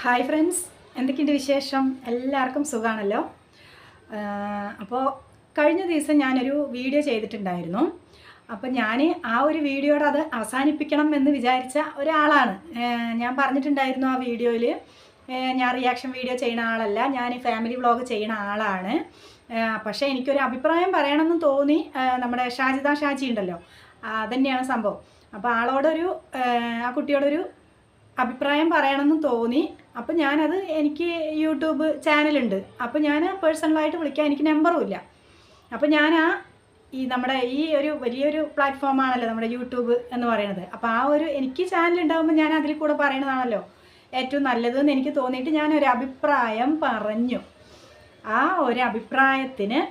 Hi friends, എന്തൊക്കെയുണ്ട് വിശേഷം? എല്ലാവർക്കും സുഖമാണല്ലോ. അപ്പോൾ കഴിഞ്ഞ ദിവസം ഞാനൊരു വീഡിയോ ചെയ്തിട്ടുണ്ടായിരുന്നു. അപ്പോൾ ഞാൻ ആ ഒരു വീഡിയോയുടെ അത് അവസാനിപ്പിക്കണം എന്ന് വിചാരിച്ച ഒരാളാണ്. ഞാൻ പറഞ്ഞിട്ടുണ്ടായിരുന്നു ആ വീഡിയോയിൽ ഞാൻ റിയാക്ഷൻ വീഡിയോ ചെയ്യുന്ന ആളല്ല, ഞാൻ ഫാമിലി വ്ളോഗ് ചെയ്യുന്ന ആളാണ്. പക്ഷേ എനിക്കൊരു അഭിപ്രായം പറയണമെന്ന് തോന്നി. നമ്മുടെ ഷാജി ഉണ്ടല്ലോ, അതന്നെയാണ് സംഭവം. അപ്പോൾ ആ കുട്ടിയോടൊരു അഭിപ്രായം പറയണമെന്ന് തോന്നി. അപ്പോൾ ഞാനത്, എനിക്ക് യൂട്യൂബ് ചാനലുണ്ട്, അപ്പോൾ ഞാൻ പേഴ്സണലായിട്ട് വിളിക്കാൻ എനിക്ക് നമ്പറും ഇല്ല. അപ്പോൾ ഞാൻ നമ്മുടെ ഈ ഒരു വലിയൊരു പ്ലാറ്റ്ഫോമാണല്ലോ നമ്മുടെ യൂട്യൂബ് എന്ന് പറയുന്നത്. അപ്പോൾ എനിക്ക് ചാനൽ ഉണ്ടാകുമ്പോൾ ഞാൻ അതിൽ കൂടെ പറയുന്നതാണല്ലോ ഏറ്റവും നല്ലതെന്ന് എനിക്ക് തോന്നിയിട്ട് ഞാനൊരു അഭിപ്രായം പറഞ്ഞു. ആ ഒരു അഭിപ്രായത്തിന്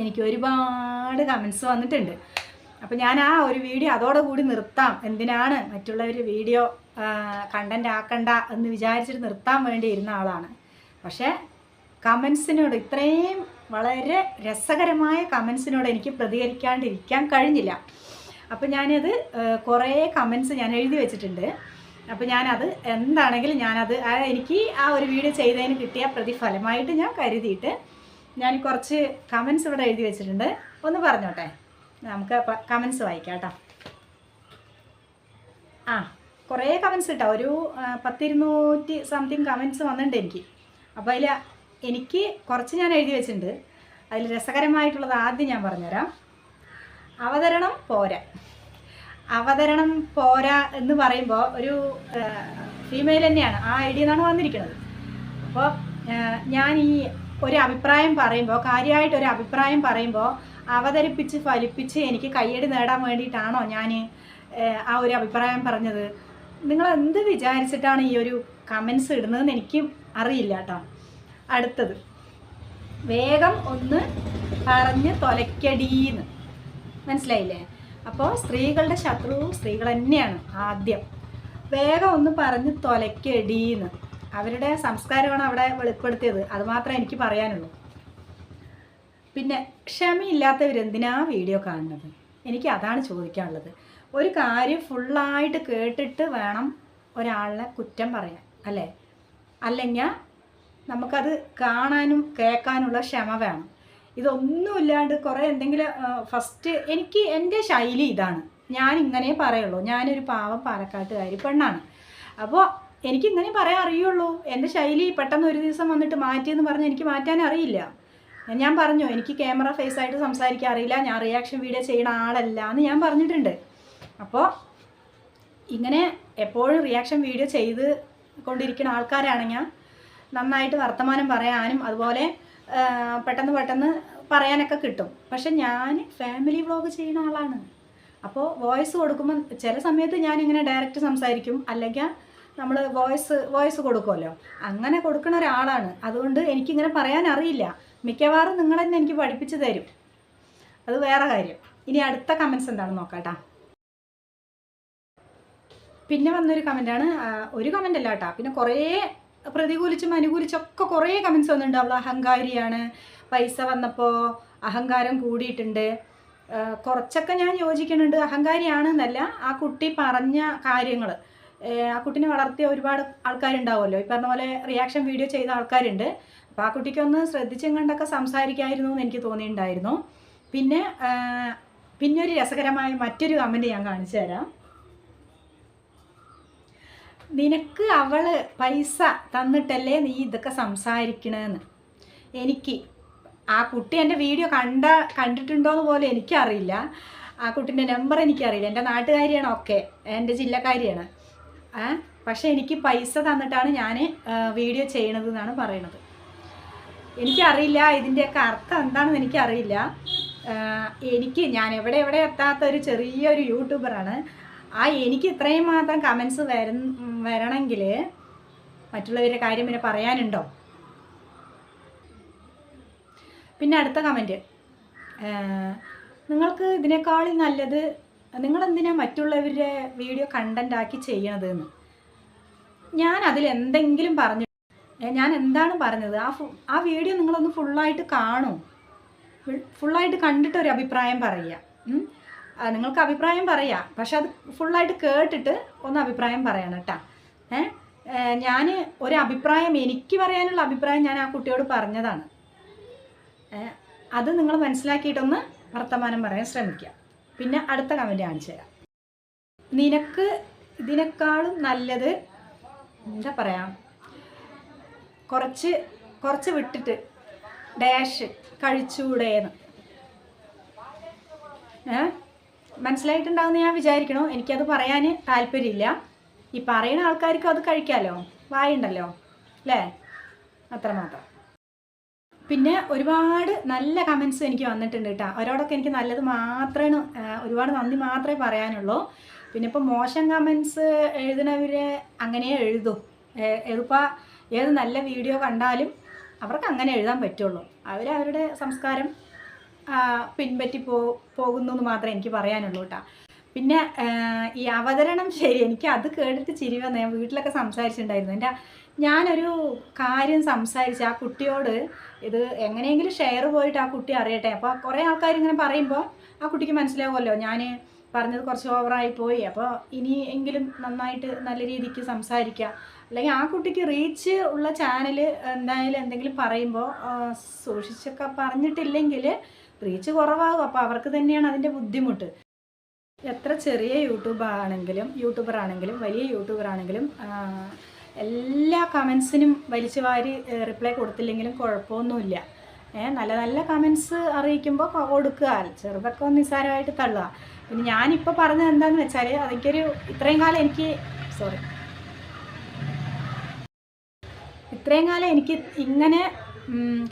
എനിക്ക് ഒരുപാട് കമൻസ് വന്നിട്ടുണ്ട്. അപ്പോൾ ഞാൻ ആ ഒരു വീഡിയോ അതോടുകൂടി നിർത്താം, എന്തിനാണ് മറ്റുള്ളവർ വീഡിയോ കണ്ടൻ്റ് ആക്കണ്ട എന്ന് വിചാരിച്ചിട്ട് നിർത്താൻ വേണ്ടി ഇരുന്ന ആളാണ്. പക്ഷേ കമൻസിനോട്, ഇത്രയും വളരെ രസകരമായ കമൻസിനോട് എനിക്ക് പ്രതികരിക്കാണ്ടിരിക്കാൻ കഴിഞ്ഞില്ല. അപ്പോൾ ഞാനത് കുറേ കമൻസ് ഞാൻ എഴുതി വെച്ചിട്ടുണ്ട്. അപ്പോൾ ഞാനത് എന്താണെങ്കിലും എനിക്ക് ആ ഒരു വീഡിയോ ചെയ്തതിന് കിട്ടിയ പ്രതിഫലമായിട്ട് ഞാൻ കരുതിയിട്ട് ഞാൻ കുറച്ച് കമൻസ് ഇവിടെ എഴുതി വെച്ചിട്ടുണ്ട്. ഒന്ന് പറഞ്ഞോട്ടെ, നമുക്ക് കമൻസ് വായിക്കാം കേട്ടോ. കുറേ കമൻസ് കിട്ടാം, ഒരു 100-200 സംതിങ് കമൻസ് വന്നിട്ടുണ്ട് എനിക്ക്. അപ്പോൾ എനിക്ക് കുറച്ച് ഞാൻ എഴുതി വെച്ചിട്ടുണ്ട്. അതിൽ രസകരമായിട്ടുള്ളത് ആദ്യം ഞാൻ പറഞ്ഞുതരാം. അവതരണം പോരാ എന്ന് പറയുമ്പോൾ ഒരു ഫീമെയിൽ തന്നെയാണ് ആ ഐഡിയ എന്നാണ് വന്നിരിക്കുന്നത്. അപ്പോൾ ഞാൻ ഈ ഒരു അഭിപ്രായം പറയുമ്പോൾ, കാര്യമായിട്ടൊരു അഭിപ്രായം പറയുമ്പോൾ അവതരിപ്പിച്ച് ഫലിപ്പിച്ച് എനിക്ക് കയ്യടി നേടാൻ വേണ്ടിയിട്ടാണോ ഞാൻ ആ ഒരു അഭിപ്രായം പറഞ്ഞത്? നിങ്ങൾ എന്ത് വിചാരിച്ചിട്ടാണ് ഈ ഒരു കമൻസ് ഇടുന്നതെന്ന് എനിക്ക് അറിയില്ല കേട്ടോ. അടുത്തത്, വേഗം ഒന്ന് പറഞ്ഞ് തൊലയ്ക്കടീന്ന്, മനസ്സിലായില്ലേ? അപ്പോൾ സ്ത്രീകളുടെ ശത്രു സ്ത്രീകൾ തന്നെയാണ്. ആദ്യം വേഗം ഒന്ന് പറഞ്ഞ് തൊലയ്ക്കടീന്ന്, അവരുടെ സംസ്കാരമാണ് അവിടെ വെളിപ്പെടുത്തിയത്. അതുമാത്രമേ എനിക്ക് പറയാനുള്ളൂ. പിന്നെ ക്ഷമയില്ലാത്തവരെന്തിനാ വീഡിയോ കാണുന്നത്? എനിക്ക് അതാണ് ചോദിക്കാനുള്ളത്. ഒരു കാര്യം ഫുള്ളായിട്ട് കേട്ടിട്ട് വേണം ഒരാളിനെ കുറ്റം പറയാൻ, അല്ലേ? അല്ലെങ്കിൽ നമുക്കത് കാണാനും കേൾക്കാനുള്ള ക്ഷമ വേണം. ഇതൊന്നുമില്ലാണ്ട് കുറേ എന്തെങ്കിലും ഫസ്റ്റ്, എൻ്റെ ശൈലി ഇതാണ്, ഞാൻ ഇങ്ങനെ പറയുള്ളൂ. ഞാനൊരു പാവം പാലക്കാട്ടുകാരി പെണ്ണാണ്. അപ്പോൾ എനിക്കിങ്ങനെ പറയാൻ അറിയുള്ളൂ. എൻ്റെ ശൈലി പെട്ടെന്ന് ഒരു ദിവസം വന്നിട്ട് മാറ്റിയെന്ന് പറഞ്ഞാൽ എനിക്ക് മാറ്റാൻ അറിയില്ല. ഞാൻ പറഞ്ഞു, എനിക്ക് ക്യാമറ ഫേസ് ആയിട്ട് സംസാരിക്കാൻ അറിയില്ല, ഞാൻ റിയാക്ഷൻ വീഡിയോ ചെയ്യുന്ന ആളല്ല എന്ന് ഞാൻ പറഞ്ഞിട്ടുണ്ട്. അപ്പോൾ ഇങ്ങനെ എപ്പോഴും റിയാക്ഷൻ വീഡിയോ ചെയ്ത് കൊണ്ടിരിക്കുന്ന ആൾക്കാരാണെങ്കിൽ നന്നായിട്ട് വർത്തമാനം പറയാനും അതുപോലെ പെട്ടെന്ന് പറയാനൊക്കെ കിട്ടും. പക്ഷെ ഞാൻ ഫാമിലി വ്ളോഗ് ചെയ്യുന്ന ആളാണ്. അപ്പോൾ വോയിസ് കൊടുക്കുമ്പോൾ ചില സമയത്ത് ഞാനിങ്ങനെ ഡയറക്റ്റ് സംസാരിക്കും, അല്ലെങ്കിൽ നമ്മൾ വോയിസ് കൊടുക്കുമല്ലോ, അങ്ങനെ കൊടുക്കുന്ന ഒരാളാണ്. അതുകൊണ്ട് എനിക്കിങ്ങനെ പറയാൻ അറിയില്ല. മിക്കവാറും നിങ്ങൾ തന്നെ എനിക്ക് പഠിപ്പിച്ച് തരും, അത് വേറെ കാര്യം. ഇനി അടുത്ത കമൻസ് എന്താണെന്ന് നോക്കാട്ടാ. പിന്നെ വന്നൊരു കമൻറ്റാണ്, ഒരു കമൻ്റ് അല്ല കേട്ടോ, പിന്നെ കുറേ പ്രതികൂലിച്ചും അനുകൂലിച്ചൊക്കെ കുറേ കമൻസ് വന്നിട്ടുണ്ട്. അവൾ അഹങ്കാരിയാണ്, പൈസ വന്നപ്പോൾ അഹങ്കാരം കൂടിയിട്ടുണ്ട്. കുറച്ചൊക്കെ ഞാൻ യോജിക്കുന്നുണ്ട്. അഹങ്കാരിയാണെന്നല്ല, ആ കുട്ടി പറഞ്ഞ കാര്യങ്ങൾ, ആ കുട്ടീനെ വളർത്തിയ ഒരുപാട് ആൾക്കാരുണ്ടാവുമല്ലോ, ഈ പറഞ്ഞ പോലെ റിയാക്ഷൻ വീഡിയോ ചെയ്ത ആൾക്കാരുണ്ട്. അപ്പോൾ ആ കുട്ടിക്കൊന്ന് ശ്രദ്ധിച്ചും കണ്ടൊക്കെ സംസാരിക്കായിരുന്നു എന്ന് എനിക്ക് തോന്നിയിട്ടുണ്ടായിരുന്നു. പിന്നെ ഒരു രസകരമായ മറ്റൊരു കമൻറ്റ് ഞാൻ കാണിച്ചു തരാം. നിനക്ക് അവൾ പൈസ തന്നിട്ടല്ലേ നീ ഇതൊക്കെ സംസാരിക്കണമെന്ന്. എനിക്ക് ആ കുട്ടി എൻ്റെ വീഡിയോ കണ്ടിട്ടുണ്ടോയെന്ന് പോലും എനിക്കറിയില്ല. ആ കുട്ടീൻ്റെ നമ്പർ എനിക്കറിയില്ല. എൻ്റെ നാട്ടുകാരിയാണ്, ഓക്കെ, എൻ്റെ ജില്ലക്കാരിയാണ്. പക്ഷേ എനിക്ക് പൈസ തന്നിട്ടാണ് ഞാൻ വീഡിയോ ചെയ്യണത് എന്നാണ് പറയണത്. എനിക്കറിയില്ല ഇതിൻ്റെയൊക്കെ അർത്ഥം എന്താണെന്ന് എനിക്കറിയില്ല. ഞാൻ എവിടെ എത്താത്ത ഒരു ചെറിയൊരു യൂട്യൂബറാണ്. എനിക്ക് ഇത്രയും മാത്രം കമൻസ് വരണമെങ്കിൽ മറ്റുള്ളവരുടെ കാര്യം പിന്നെ പറയാനുണ്ടോ? പിന്നെ അടുത്ത കമൻറ്റ്, നിങ്ങൾക്ക് ഇതിനേക്കാളും നല്ലത് നിങ്ങളെന്തിനാ മറ്റുള്ളവരുടെ വീഡിയോ കണ്ടൻ്റ് ആക്കി ചെയ്യണതെന്ന്. ഞാൻ അതിലെന്തെങ്കിലും പറഞ്ഞു? ഞാൻ എന്താണ് പറഞ്ഞത്? ആ വീഡിയോ നിങ്ങളൊന്ന് ഫുള്ളായിട്ട് കാണൂ, ഫുള്ളായിട്ട് കണ്ടിട്ട് ഒരു അഭിപ്രായം പറയുക. നിങ്ങൾക്ക് അഭിപ്രായം പറയാം, പക്ഷെ അത് ഫുള്ളായിട്ട് കേട്ടിട്ട് ഒന്ന് അഭിപ്രായം പറയണം കേട്ടോ. ഞാൻ ഒരു അഭിപ്രായം, എനിക്ക് പറയാനുള്ള അഭിപ്രായം ഞാൻ ആ കുട്ടിയോട് പറഞ്ഞതാണ്. അത് നിങ്ങൾ മനസ്സിലാക്കിയിട്ടൊന്ന് വർത്തമാനം പറയാൻ ശ്രമിക്കുക. പിന്നെ അടുത്ത കമൻറ്റ് കാണിച്ചു തരാം. നിനക്ക് ഇതിനേക്കാളും നല്ലത് എന്താ പറയുക, കുറച്ച് വിട്ടിട്ട് ഡാഷ് കഴിച്ചൂടേന്ന്. മനസ്സിലായിട്ടുണ്ടാവുമെന്ന് ഞാൻ വിചാരിക്കണു. എനിക്കത് പറയാൻ താല്പര്യമില്ല. ഈ പറയുന്ന ആൾക്കാർക്കും അത് കഴിക്കാമല്ലോ, വായുണ്ടല്ലോ അല്ലേ, അത്രമാത്രം. പിന്നെ ഒരുപാട് നല്ല കമൻസ് എനിക്ക് വന്നിട്ടുണ്ട് കേട്ടോ. അവരോടൊക്കെ എനിക്ക് നല്ലത് മാത്രമേ, ഒരുപാട് നന്ദി മാത്രമേ പറയാനുള്ളൂ. പിന്നെ ഇപ്പോൾ മോശം കമൻസ് എഴുതുന്നവർ അങ്ങനെ എഴുതും. എളുപ്പം ഏത് നല്ല വീഡിയോ കണ്ടാലും അവർക്ക് അങ്ങനെ എഴുതാൻ പറ്റുള്ളൂ. അവരവരുടെ സംസ്കാരം പിൻപറ്റി പോകുന്നു എന്ന് മാത്രമേ എനിക്ക് പറയാനുള്ളൂ കേട്ടോ. പിന്നെ ഈ അവതരണം ശരി, എനിക്ക് അത് കേട്ടിട്ട് ചിരി വന്നു. ഞാൻ വീട്ടിലൊക്കെ സംസാരിച്ചിട്ടുണ്ടായിരുന്നു. ഞാനൊരു കാര്യം സംസാരിച്ച് ആ കുട്ടിയോട് ഇത് എങ്ങനെയെങ്കിലും ഷെയർ പോയിട്ട് ആ കുട്ടി അറിയട്ടെ. അപ്പോൾ കുറേ ആൾക്കാർ ഇങ്ങനെ പറയുമ്പോൾ ആ കുട്ടിക്ക് മനസ്സിലാവുമല്ലോ ഞാൻ പറഞ്ഞത് കുറച്ച് ഓവറായി പോയി, അപ്പോൾ ഇനിയെങ്കിലും നന്നായിട്ട് നല്ല രീതിക്ക് സംസാരിക്കുക. അല്ലെങ്കിൽ ആ കുട്ടിക്ക് റീച്ച് ഉള്ള ചാനൽ എന്തായാലും എന്തെങ്കിലും പറയുമ്പോൾ സൂക്ഷിച്ചൊക്കെ പറഞ്ഞിട്ടില്ലെങ്കിൽ റീച്ച് കുറവാകും. അപ്പോൾ അവർക്ക് തന്നെയാണ് അതിൻ്റെ ബുദ്ധിമുട്ട്. എത്ര ചെറിയ യൂട്യൂബർ ആണെങ്കിലും വലിയ യൂട്യൂബർ ആണെങ്കിലും എല്ലാ കമൻസിനും വലിച്ചു വാരി റിപ്ലൈ കൊടുത്തില്ലെങ്കിലും കുഴപ്പമൊന്നുമില്ല. നല്ല നല്ല കമൻസ് അറിയിക്കുമ്പോൾ കൊടുക്കുക, ചെറുതൊക്കെ ഒന്ന് നിസ്സാരമായിട്ട് തള്ളുക. പിന്നെ ഞാനിപ്പോൾ പറഞ്ഞത് എന്താണെന്ന് വെച്ചാൽ അതെനിക്കൊരു ഇത്രയും കാലം എനിക്ക് ഇങ്ങനെ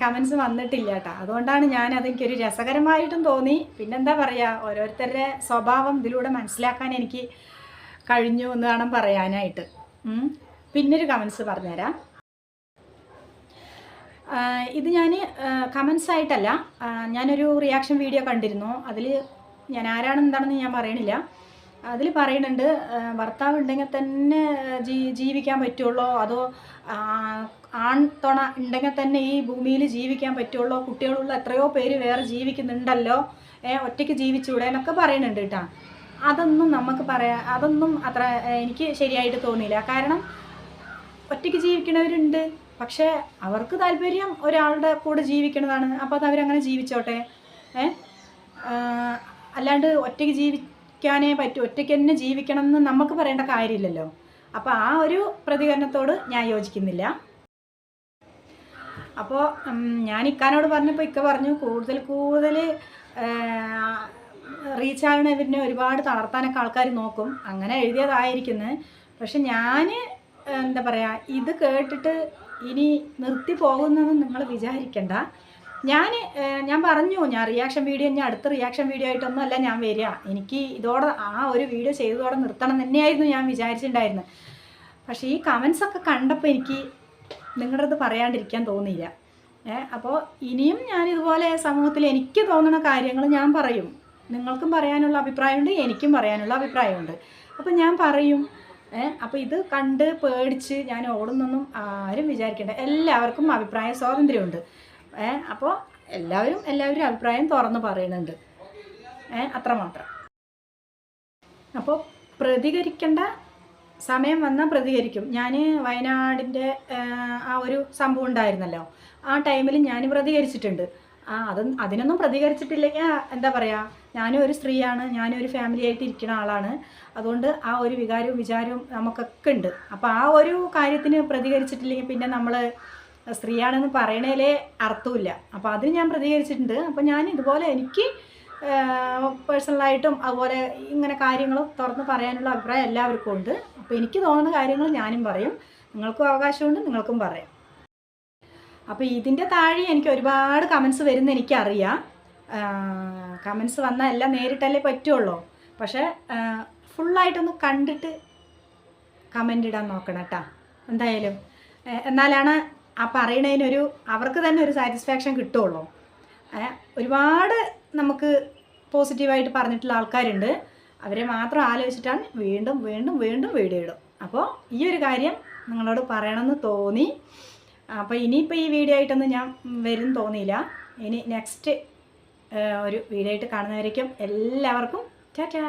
കമൻസ് വന്നിട്ടില്ല കേട്ടോ. അതുകൊണ്ടാണ് അതെനിക്കൊരു രസകരമായിട്ടും തോന്നി. പിന്നെന്താ പറയുക, ഓരോരുത്തരുടെ സ്വഭാവം ഇതിലൂടെ മനസ്സിലാക്കാൻ എനിക്ക് കഴിഞ്ഞു എന്ന് വേണം പറയാനായിട്ട്. പിന്നൊരു കമൻസ് പറഞ്ഞുതരാം. ഇത് ഞാൻ കമൻസ് ആയിട്ടല്ല, ഞാനൊരു റിയാക്ഷൻ വീഡിയോ കണ്ടിരുന്നു. അതിൽ ഞാൻ ആരാണെന്താണെന്ന് ഞാൻ പറയണില്ല. അതിൽ പറയുന്നുണ്ട്, ഭർത്താവ് ഉണ്ടെങ്കിൽ തന്നെ ജീവിക്കാൻ പറ്റുള്ളൂ, അതോ ആൺതുണ ഉണ്ടെങ്കിൽ തന്നെ ഈ ഭൂമിയിൽ ജീവിക്കാൻ പറ്റുള്ളൂ, കുട്ടികളുള്ള എത്രയോ പേര് വേറെ ജീവിക്കുന്നുണ്ടല്ലോ, ഒറ്റയ്ക്ക് ജീവിച്ചൂടെ എന്നൊക്കെ പറയുന്നുണ്ട് കേട്ടോ. അതൊന്നും അത്ര എനിക്ക് ശരിയായിട്ട് തോന്നിയില്ല. കാരണം ഒറ്റയ്ക്ക് ജീവിക്കണവരുണ്ട്, പക്ഷേ അവർക്ക് താല്പര്യം ഒരാളുടെ കൂടെ ജീവിക്കണതാണ്. അപ്പോൾ അത് അവരങ്ങനെ ജീവിച്ചോട്ടെ. അല്ലാണ്ട് ഒറ്റയ്ക്ക് ജീവിക്കാനേ പറ്റൂ, ഒറ്റയ്ക്ക് തന്നെ ജീവിക്കണം എന്ന് നമുക്ക് പറയേണ്ട കാര്യമില്ലല്ലോ. അപ്പോൾ ആ ഒരു പ്രതികരണത്തോട് ഞാൻ യോജിക്കുന്നില്ല. അപ്പോൾ ഞാൻ ഇക്കാനോട് പറഞ്ഞപ്പോൾ ഇക്ക പറഞ്ഞു കൂടുതൽ റീച്ചാണ് ഇവരിനെ ഒരുപാട് തളർത്താനൊക്കെ ആൾക്കാർ നോക്കും, അങ്ങനെ എഴുതിയതായിരിക്കുന്നത്. പക്ഷെ ഞാൻ എന്താ പറയുക, ഇത് കേട്ടിട്ട് ഇനി നിർത്തി പോകുന്നതെന്ന് നിങ്ങൾ വിചാരിക്കണ്ട. ഞാൻ പറഞ്ഞു, ഞാൻ അടുത്ത റിയാക്ഷൻ വീഡിയോ ആയിട്ടൊന്നുമല്ല ഞാൻ വരിക. എനിക്ക് ഇതോടെ ആ ഒരു വീഡിയോ ചെയ്തതോടെ നിർത്തണം തന്നെയായിരുന്നു ഞാൻ വിചാരിച്ചിട്ടുണ്ടായിരുന്നത്. പക്ഷേ ഈ കമൻസൊക്കെ കണ്ടപ്പോൾ എനിക്ക് നിങ്ങളുടെ അടുത്ത് പറയാണ്ടിരിക്കാൻ തോന്നിയില്ല. അപ്പോൾ ഇനിയും ഞാനിതുപോലെ സമൂഹത്തിൽ എനിക്ക് തോന്നുന്ന കാര്യങ്ങൾ ഞാൻ പറയും. നിങ്ങൾക്കും പറയാനുള്ള അഭിപ്രായമുണ്ട്, എനിക്കും പറയാനുള്ള അഭിപ്രായമുണ്ട്. അപ്പോൾ ഞാൻ പറയും. അപ്പോൾ ഇത് കണ്ട് പേടിച്ച് ഞാൻ ഓടുന്നൊന്നും ആരും വിചാരിക്കേണ്ട. എല്ലാവർക്കും അഭിപ്രായ സ്വാതന്ത്ര്യമുണ്ട്. അപ്പോൾ എല്ലാവരും അഭിപ്രായം തുറന്ന് പറയുന്നുണ്ട്, അത്രമാത്രം. അപ്പോൾ പ്രതികരിക്കേണ്ട സമയം വന്നാൽ പ്രതികരിക്കും. ഞാൻ വയനാടിൻ്റെ ആ ഒരു സംഭവം ഉണ്ടായിരുന്നല്ലോ, ആ ടൈമിൽ ഞാൻ പ്രതികരിച്ചിട്ടുണ്ട്. അതിനൊന്നും പ്രതികരിച്ചിട്ടില്ലെങ്കിൽ എന്താ പറയുക, ഞാനും ഒരു സ്ത്രീയാണ്, ഞാനും ഒരു ഫാമിലി ആയിട്ട് ഇരിക്കുന്ന ആളാണ്. അതുകൊണ്ട് ആ ഒരു വികാരവും വിചാരവും നമുക്കൊക്കെ ഉണ്ട്. അപ്പോൾ ആ ഒരു കാര്യത്തിന് പ്രതികരിച്ചിട്ടില്ലെങ്കിൽ പിന്നെ നമ്മൾ സ്ത്രീയാണെന്ന് പറയണേലേ അർത്ഥമില്ല. അപ്പോൾ അതിന് ഞാൻ പ്രതികരിച്ചിട്ടുണ്ട്. അപ്പോൾ ഞാൻ ഇതുപോലെ എനിക്ക് പേഴ്സണലായിട്ടും അതുപോലെ ഇങ്ങനെ കാര്യങ്ങൾ തുറന്ന് പറയാനുള്ള അഭിപ്രായം എല്ലാവർക്കും ഉണ്ട്. അപ്പോൾ എനിക്ക് തോന്നുന്ന കാര്യങ്ങൾ ഞാനും പറയും, നിങ്ങൾക്കും അവകാശമുണ്ട്, നിങ്ങൾക്കും പറയാം. അപ്പോൾ ഇതിൻ്റെ താഴെ എനിക്ക് ഒരുപാട് കമൻസ് വരുന്ന എനിക്കറിയാം. കമൻസ് വന്നാൽ എല്ലാം നേരിട്ടല്ലേ പറ്റുള്ളൂ. പക്ഷേ ഫുള്ളായിട്ടൊന്ന് കണ്ടിട്ട് കമൻ്റ് ഇടാൻ നോക്കണം കേട്ടോ എന്തായാലും. എന്നാലാണ് ആ പറയണതിനൊരു അവർക്ക് തന്നെ ഒരു സാറ്റിസ്ഫാക്ഷൻ കിട്ടുള്ളൂ. ഒരുപാട് നമുക്ക് പോസിറ്റീവായിട്ട് പറഞ്ഞിട്ടുള്ള ആൾക്കാരുണ്ട്. അവരെ മാത്രം ആലോചിച്ചിട്ടാണ് വീണ്ടും വീഡിയോ ഇടും. അപ്പോൾ ഈ ഒരു കാര്യം നിങ്ങളോട് പറയണമെന്ന് തോന്നി. അപ്പോൾ ഇനിയിപ്പോൾ ഈ വീഡിയോ ആയിട്ടൊന്നും ഞാൻ വരും തോന്നിയില്ല. ഇനി നെക്സ്റ്റ് ഒരു വീഡിയോ ആയിട്ട് കാണുന്നവരേക്കും എല്ലാവർക്കും ടാറ്റാ.